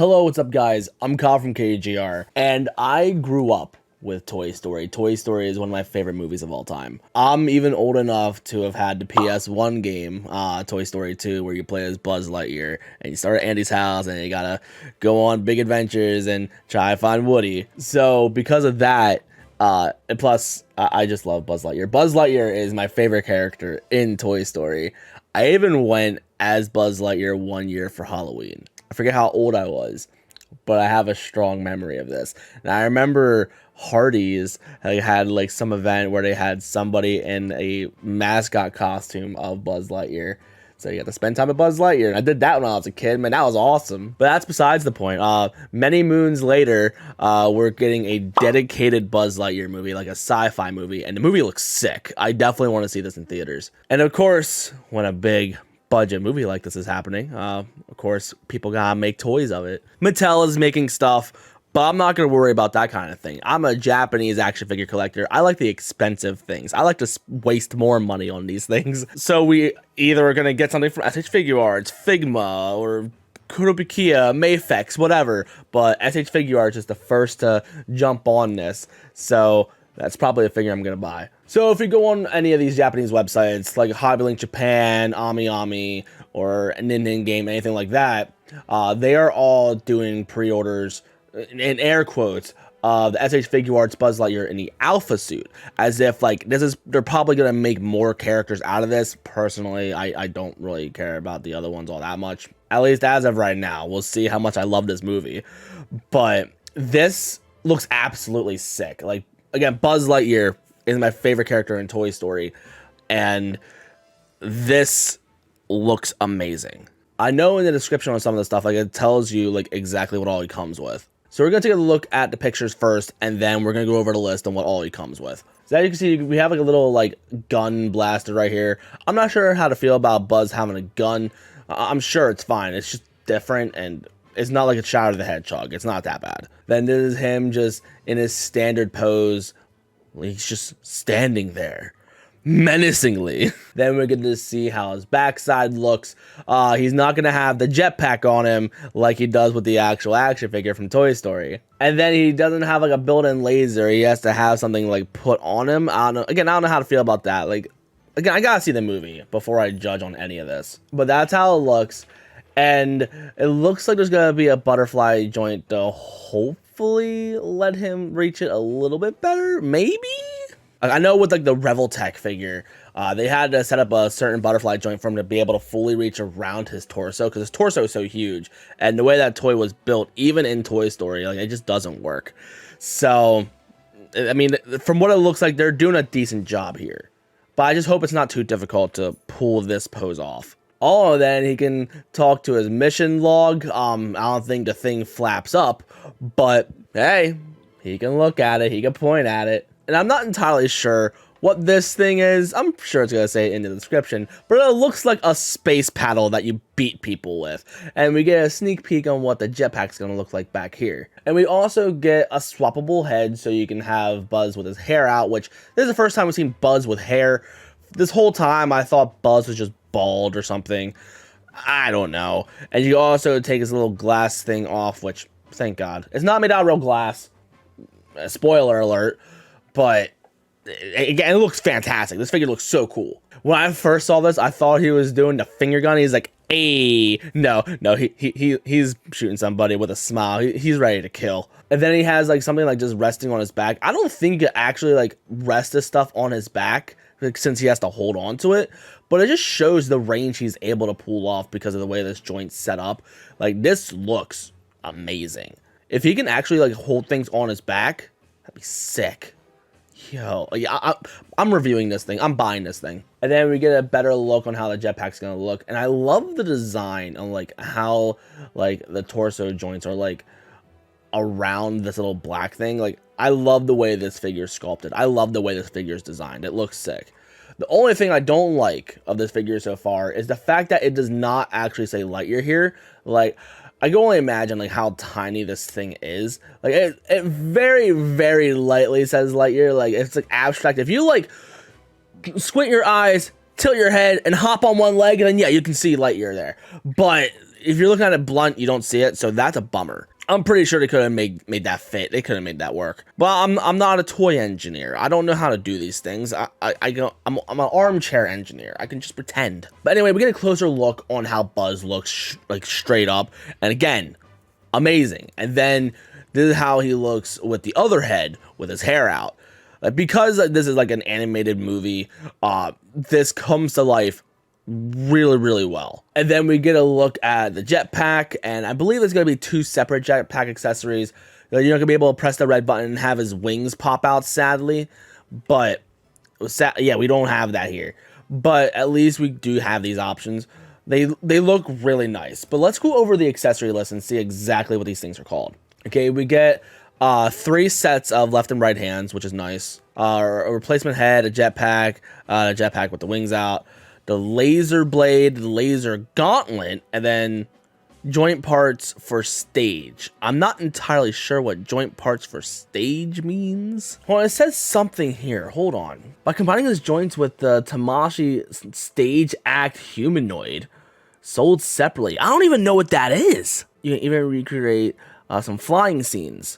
Hello, what's up guys? I'm Kyle from KGR, and I grew up with Toy Story. Toy Story is one of my favorite movies of all time. I'm even old enough to have had the PS1 game, Toy Story 2, where you play as Buzz Lightyear, and you start at Andy's house, and you gotta go on big adventures and try to find Woody. So because of that, and plus, I just love Buzz Lightyear. Buzz Lightyear is my favorite character in Toy Story. I even went as Buzz Lightyear one year for Halloween. I forget how old I was, but I have a strong memory of this. And I remember Hardee's had like some event where they had somebody in a mascot costume of Buzz Lightyear. So you got to spend time with Buzz Lightyear. And I did that when I was a kid, man. That was awesome. But that's besides the point. Many moons later, we're getting a dedicated Buzz Lightyear movie, like a sci-fi movie. And the movie looks sick. I definitely want to see this in theaters. And of course, when a big budget movie like this is happening, of course, people gotta make toys of it. Mattel is making stuff, but I'm not gonna worry about that kind of thing. I'm a Japanese action figure collector. I like the expensive things. I like to waste more money on these things. So we either are gonna get something from SH Figuarts, Figma, or Kurobikia, Mayfex, whatever. But SH Figuarts is the first to jump on this. So that's probably a figure I'm gonna buy. So if you go on any of these Japanese websites, like Hobbylink Japan, AmiAmi, or Nin Game, anything like that, they are all doing pre-orders, in air quotes, of the SH Figuarts Buzz Lightyear in the alpha suit, as if like they're probably gonna make more characters out of this. Personally, I don't really care about the other ones all that much, at least as of right now. We'll see how much I love this movie, but this looks absolutely sick. Like, again, Buzz Lightyear is my favorite character in Toy Story, and this looks amazing. I know in the description on some of the stuff, like, it tells you like exactly what all he comes with. So we're gonna take a look at the pictures first, and then we're gonna go over the list on what all he comes with. So as you can see, we have like a little like gun blaster right here. I'm not sure how to feel about Buzz having a gun. I'm sure it's fine. It's just different, and it's not like a Shadow the Hedgehog. It's not that bad. Then this is him just in his standard pose. He's just standing there menacingly. Then we're going to see how his backside looks. He's not going to have the jetpack on him like he does with the actual action figure from Toy Story. And then he doesn't have like a built-in laser. He has to have something like put on him. I don't know. Again, I don't know how to feel about that. Like, again, I gotta see the movie before I judge on any of this. But that's how it looks. And it looks like there's gonna be a butterfly joint to hopefully let him reach it a little bit better, maybe? I know with like the Reveltech figure, they had to set up a certain butterfly joint for him to be able to fully reach around his torso, because his torso is so huge, and the way that toy was built, even in Toy Story, like, it just doesn't work. So, I mean, from what it looks like, they're doing a decent job here, but I just hope it's not too difficult to pull this pose off. Oh, then he can talk to his mission log. I don't think the thing flaps up, but hey, he can look at it, he can point at it. And I'm not entirely sure what this thing is. I'm sure it's going to say it in the description, but it looks like a space paddle that you beat people with. And we get a sneak peek on what the jetpack's going to look like back here. And we also get a swappable head, so you can have Buzz with his hair out, which this is the first time we've seen Buzz with hair. This whole time I thought Buzz was just bald or something. I don't know. And you also take his little glass thing off, which, thank God, it's not made out of real glass. Spoiler alert. But again, it looks fantastic. This figure looks so cool. When I first saw this, I thought he was doing the finger gun. He's like, hey, no, he's shooting somebody with a smile. He's ready to kill. And then he has like something like just resting on his back. I don't think it actually like rests this stuff on his back, like, since he has to hold on to it, but it just shows the range he's able to pull off because of the way this joint's set up. Like, this looks amazing. If he can actually like hold things on his back, that'd be sick. Yo, I'm reviewing this thing. I'm buying this thing. And then we get a better look on how the jetpack's gonna look. And I love the design on like how like the torso joints are like around this little black thing. Like, I love the way this figure's sculpted. I love the way this figure's designed. It looks sick. The only thing I don't like of this figure so far is the fact that it does not actually say Lightyear here. Like, I can only imagine like how tiny this thing is. Like, it very, very lightly says Lightyear. Like, it's like abstract. If you like squint your eyes, tilt your head, and hop on one leg, and then yeah, you can see Lightyear there. But if you're looking at it blunt, you don't see it, so that's a bummer. I'm pretty sure they could have made that fit. They could have made that work. But I'm not a toy engineer. I don't know how to do these things. I'm an armchair engineer. I can just pretend. But anyway, we get a closer look on how Buzz looks like straight up. And again, amazing. And then this is how he looks with the other head with his hair out. Because this is like an animated movie, this comes to life really, really well. And then we get a look at the jetpack, and I believe there's going to be 2 separate jetpack accessories. You're not going to be able to press the red button and have his wings pop out, sadly. But, yeah, we don't have that here. But at least we do have these options. They look really nice. But let's go over the accessory list and see exactly what these things are called. Okay, we get 3 sets of left and right hands, which is nice. A replacement head, a jetpack with the wings out, the laser blade, the laser gauntlet, and then joint parts for stage. I'm not entirely sure what joint parts for stage means. Well, it says something here. Hold on. By combining his joints with the Tamashi stage act humanoid, sold separately. I don't even know what that is. You can even recreate some flying scenes.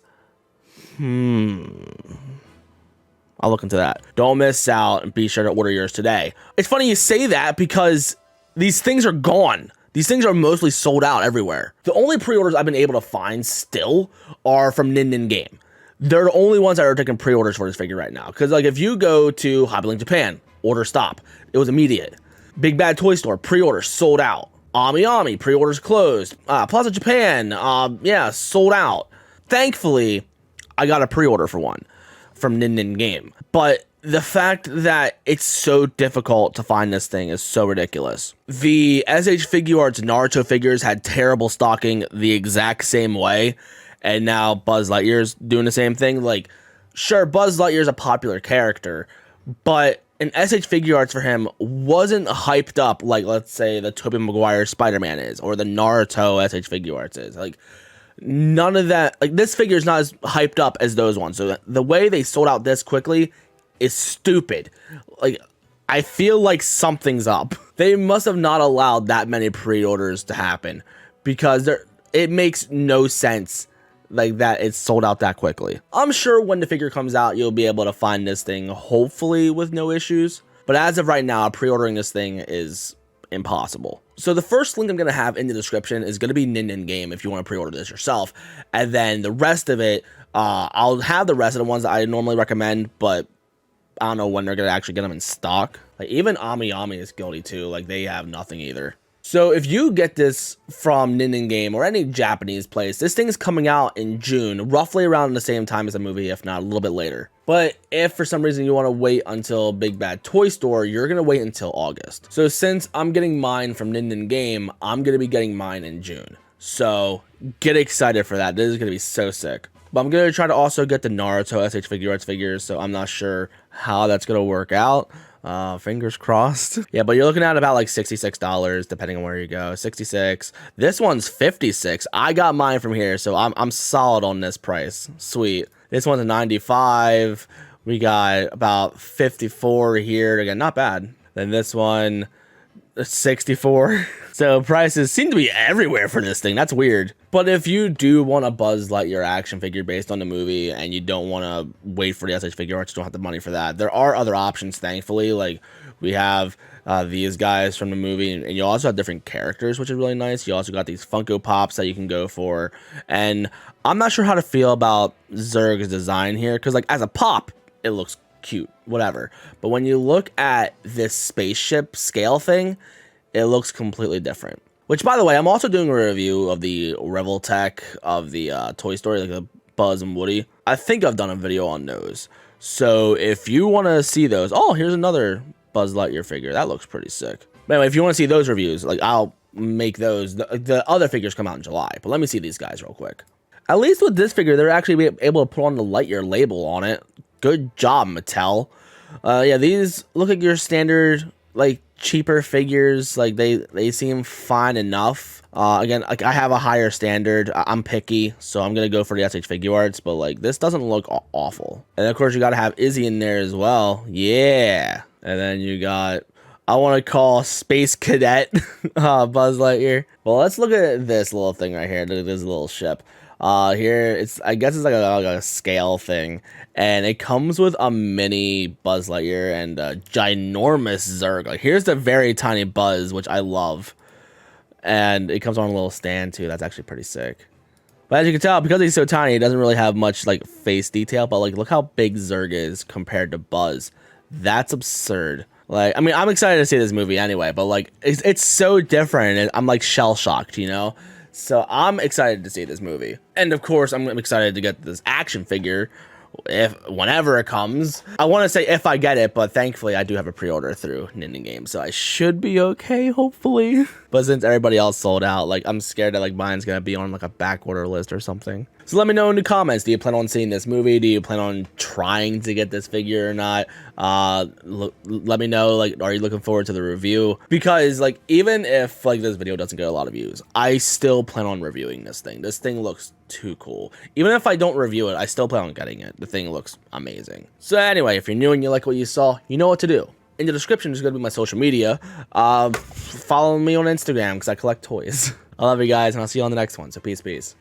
I'll look into that. Don't miss out and be sure to order yours today. It's funny you say that because these things are gone. These things are mostly sold out everywhere. The only pre-orders I've been able to find still are from Nin Game. They're the only ones that are taking pre-orders for this figure right now. Because like if you go to Hobbylink Japan, order stop. It was immediate. Big Bad Toy Store, pre-order sold out. Ami, pre-orders closed. Plaza Japan, yeah, sold out. Thankfully, I got a pre-order for one from Nin Game. But the fact that it's so difficult to find this thing is so ridiculous. The SH Figuarts Naruto figures had terrible stocking the exact same way, and now Buzz Lightyear's doing the same thing. Like, sure, Buzz Lightyear's a popular character, but an SH Figuarts for him wasn't hyped up like, let's say, the Tobey Maguire Spider-Man is, or the Naruto SH Figuarts is. Like, none of that. Like, this figure is not as hyped up as those ones. So the way they sold out this quickly is stupid. Like, I feel like something's up. They must have not allowed that many pre-orders to happen because it makes no sense like that it's sold out that quickly. I'm sure when the figure comes out, you'll be able to find this thing hopefully with no issues. But as of right now, pre-ordering this thing is impossible. So the first link I'm going to have in the description is going to be Nin Game if you want to pre-order this yourself. And then the rest of it, I'll have the rest of the ones that I normally recommend, but I don't know when they're going to actually get them in stock. Like even Ami is guilty too. Like they have nothing either. So if you get this from Nin Game or any Japanese place, this thing is coming out in June, roughly around the same time as the movie, if not a little bit later. But if for some reason you want to wait until Big Bad Toy Store, you're going to wait until August. So since I'm getting mine from Nin Game, I'm going to be getting mine in June. So get excited for that. This is going to be so sick. But I'm going to try to also get the Naruto SH Figuarts figures, so I'm not sure how that's going to work out. Fingers crossed. Yeah, but you're looking at about like $66 depending on where you go. 66. This one's 56. I got mine from here, so I'm solid on this price. Sweet. This one's a 95. We got about 54 here. Again, not bad. Then this one, 64. So prices seem to be everywhere for this thing. That's weird. But if you do want a Buzz Lightyear action figure based on the movie and you don't want to wait for the SH Figuarts, you don't have the money for that, there are other options, thankfully. Like we have these guys from the movie, and you also have different characters, which is really nice. You also got these Funko Pops that you can go for. And I'm not sure how to feel about Zurg's design here, because like as a pop, it looks cute, whatever. But when you look at this spaceship scale thing, it looks completely different. Which, by the way, I'm also doing a review of the Reveltech of the Toy Story, like the Buzz and Woody. I think I've done a video on those. So if you want to see those, oh, here's another Buzz Lightyear figure. That looks pretty sick. But anyway, if you want to see those reviews, like I'll make those. The other figures come out in July. But let me see these guys real quick. At least with this figure, they're actually able to put on the Lightyear label on it. Good job, Mattel. Yeah, these look like your standard, like, cheaper figures. Like they seem fine enough. Again, like I have a higher standard. I'm picky, so I'm gonna go for the SH Figuarts, but like this doesn't look awful. And of course you gotta have Izzy in there as well. Yeah. And then you got I want to call Space Cadet Buzz Lightyear. Well, let's look at this little thing right here. This little ship. Here it's I guess it's like a scale thing, and it comes with a mini Buzz Lightyear and a ginormous Zurg. Like, here's the very tiny Buzz, which I love, and it comes on a little stand too. That's actually pretty sick. But as you can tell, because he's so tiny, he doesn't really have much like face detail. But like, look how big Zurg is compared to Buzz. That's absurd. Like, I mean, I'm excited to see this movie anyway, but like, it's so different, and I'm like shell shocked, you know. So I'm excited to see this movie, and of course, I'm excited to get this action figure whenever it comes. I want to say if I get it, but thankfully I do have a pre-order through Ninden Games, so I should be okay, hopefully. But since everybody else sold out, like, I'm scared that like mine's gonna be on like a back order list or something. So let me know in the comments, do you plan on seeing this movie? Do you plan on trying to get this figure or not? Let me know, like, are you looking forward to the review? Because like, even if like this video doesn't get a lot of views, I still plan on reviewing this thing. This thing looks too cool. Even if I don't review it, I still plan on getting it. The thing looks amazing. So anyway, if you're new and you like what you saw, you know what to do. In the description is going to be my social media. Follow me on Instagram because I collect toys. I love you guys, and I'll see you on the next one. So peace.